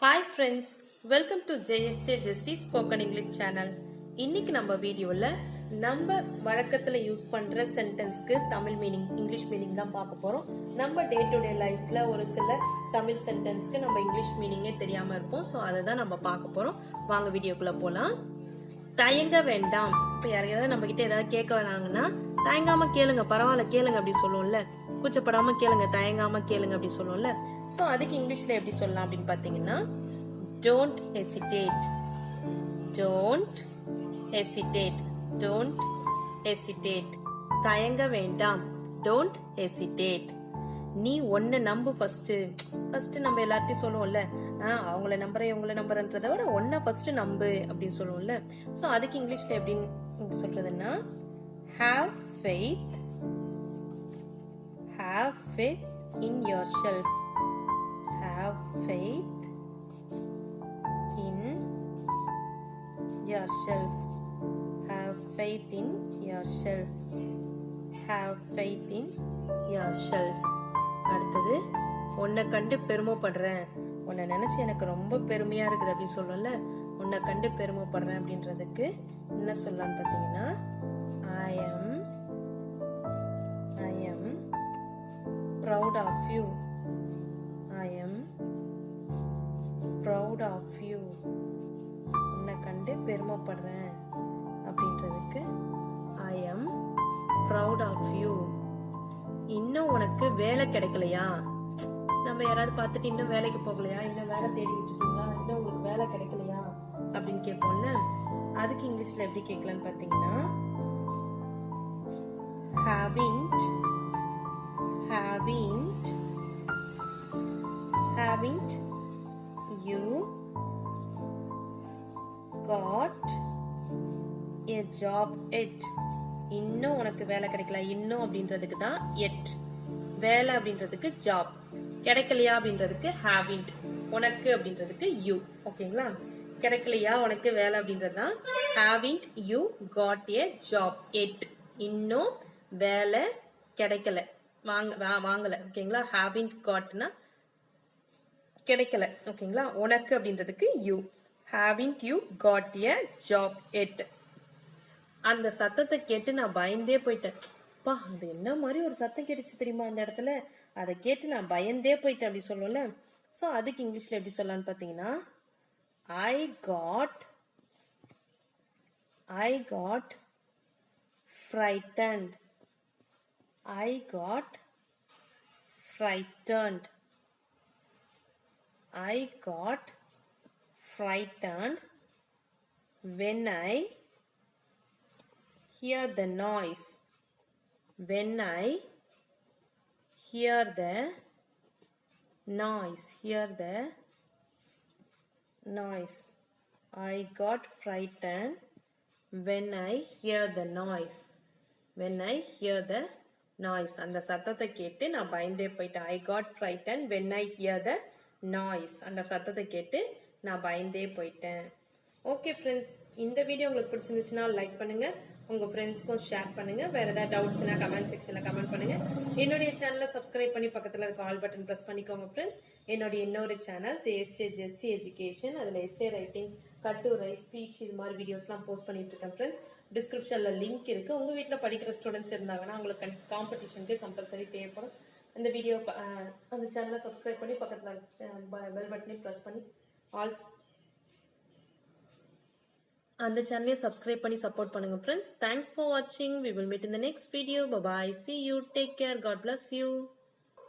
Hi friends, welcome to JSJ Jessie Spoken English channel. இன்னைக்கு நம்ம வீடியோல நம்ம வழக்கத்துல யூஸ் பண்ற சென்டென்ஸ்க்கு தமிழ் மீனிங் இங்கிலீஷ் மீனிங் தான் பார்க்க போறோம். நம்ம டே டு டே லைஃப்ல ஒரு சில தமிழ் சென்டென்ஸ்க்கு நம்ம இங்கிலீஷ் மீனிங்கே தெரியாம இருப்போம். ஸோ அதை தான் நம்ம பார்க்க போறோம். வாங்க வீடியோக்குள்ள போலாம். தயங்க வேண்டாம். இப்போ யாரையாவது நம்ம கிட்ட ஏதாவது கேட்க வராங்கன்னா தயங்காம கேளுங்க, பரவாயில்ல கேளுங்க அப்படி சொல்லுவோம்ல. கூச்சப்படாம கேளுங்க, தயங்காம கேளுங்க அப்படி சொல்லுவோம்ல. ஸோ அதுக்கு இங்கிலீஷ்ல எப்படி சொல்லலாம் அப்படின்னு பாத்தீங்கன்னா don't hesitate, don't hesitate, don't hesitate. தயங்க வேண்டாம், don't hesitate. நீ ஒன்ன நம்பு ஃபர்ஸ்ட் நம்ம எல்லார்ட்டையும் சொல்லுவோம்ல, அவங்கள நம்புறேன் இவங்கள நம்புறேன்றதை விட ஒன்ன ஃபர்ஸ்ட் நம்பு அப்படின்னு சொல்லுவோம்ல. ஸோ அதுக்கு இங்கிலீஷ்ல எப்படின்னு சொல்றதுன்னா have faith, have faith in yourself, have faith in yourself, have faith in yourself, have faith in yourself. அடுத்தது உன்னை கண்டு பெருமைப்படுறேன், உன்னை நினைச்சு எனக்கு ரொம்ப பெருமையா இருக்குது அப்படின்னு சொல்லல. உன்னை கண்டு பெருமைப்படுறேன் அப்படின்றதுக்கு என்ன சொல்லலாம் பாத்தீங்கன்னா I am proud of you, I am proud of you. உன்னை கண்டு பெருமைப்படுறேன் அப்படின்றதுக்கு I am proud of you. இன்னும் உனக்கு வேலை கிடைக்கலையா, நம்ம யாராவது பார்த்துட்டு இன்னும் வேலைக்கு போகலையா, இன்னும் வேலை தேடிட்டு இருக்கீங்களா, இன்னும் உங்களுக்கு வேலை கிடைக்கலையா அப்படின்னு கேட்போம்ல. அதுக்கு இங்கிலீஷ்ல எப்படி கேட்கலான்னு பாத்தீங்கன்னா haven't you got a job yet. இன்னும் உனக்கு வேலை கிடைக்கல. இன்னும் அப்படின்றதுக்கு தான் yet, வேலை அப்படின்றதுக்கு job, கிடைக்கலையா அப்படின்றதுக்கு haven't, உனக்கு அப்படின்றதுக்கு you. ஓகேங்களா? கிடைக்கலையா உனக்கு வேலை அப்படின்றது தான் haven't you got a job yet. இன்னும் வேலை கிடைக்கல, வாங்கல. ஓகேங்களா? haven't gotனா கிடைக்கல. ஓகேங்களா? உனக்கு அப்படின்றதுக்கு you, haven't you got a job yet. அந்த சத்தத்தை கேட்டு நான் பயந்தே போயிட்டேன். பா, அது என்ன மாதிரி ஒரு சத்தம் கேட்டுச்சு தெரியுமா அந்த இடத்துல, அதை கேட்டு நான் பயந்தே போயிட்டேன் அப்படி சொல்லும்ல. ஸோ அதுக்கு இங்கிலீஷ்ல எப்படி சொல்லலாம்னு பார்த்தீங்கன்னா I got frightened, I got frightened, I got frightened when I hear the noise, when I hear the noise, hear the noise. I got frightened when I hear the noise, when I hear the noise. அந்த சத்தத்தை கேட்டு நான் பயந்தே போயிட்டேன். I got frightened when I hear the noise. அந்த சத்தத்தை கேட்டு நான் பயந்தே போயிட்டேன். ஓகே ஃப்ரெண்ட்ஸ், இந்த வீடியோ உங்களுக்கு பிடிச்சிருந்துச்சுன்னா லைக் பண்ணுங்க, உங்க ஃப்ரெண்ட்ஸ்க்கும் ஷேர் பண்ணுங்க. வேற ஏதாவது டவுட்ஸ்னா கமெண்ட் செக்ஷன்ல கமெண்ட் பண்ணுங்க. என்னுடைய சேனலை சப்ஸ்கிரைப் பண்ணி பக்கத்துல இருக்க ஆல் பட்டன் பிரஸ் பண்ணிக்கோங்க ஃப்ரெண்ட்ஸ். என்னுடைய இன்னொரு சேனல் JSJ Jessie எஜுகேஷன், அதுல எஸ்ஏ ரைட்டிங், கட்டுரை, ஸ்பீச், இது மாதிரி வீடியோஸ்லாம் போஸ்ட் பண்ணிட்டு இருக்கேன் ஃப்ரெண்ட்ஸ். டிஸ்கிரிப்ஷன்ல லிங்க் இருக்கு. உங்க வீட்டில் படிக்கிற ஸ்டூடெண்ட்ஸ் இருந்தாங்கன்னா உங்களுக்கு காம்படிஷனுக்கு கம்பல்சரி தேவைப்படும். அந்த வீடியோ அந்த சேனலை சப்ஸ்கிரைப் பண்ணி பக்கத்துல பெல் பட்டனை பிரஸ் பண்ணி ஆல் அந்த சேனலை சப்ஸ்கிரைப் பண்ணி சப்போர்ட் பண்ணுங்க ஃப்ரெண்ட்ஸ். தேங்க்ஸ் ஃபார் வாட்சிங். We will meet in the next video. Bye bye. See you. Take care. God bless you.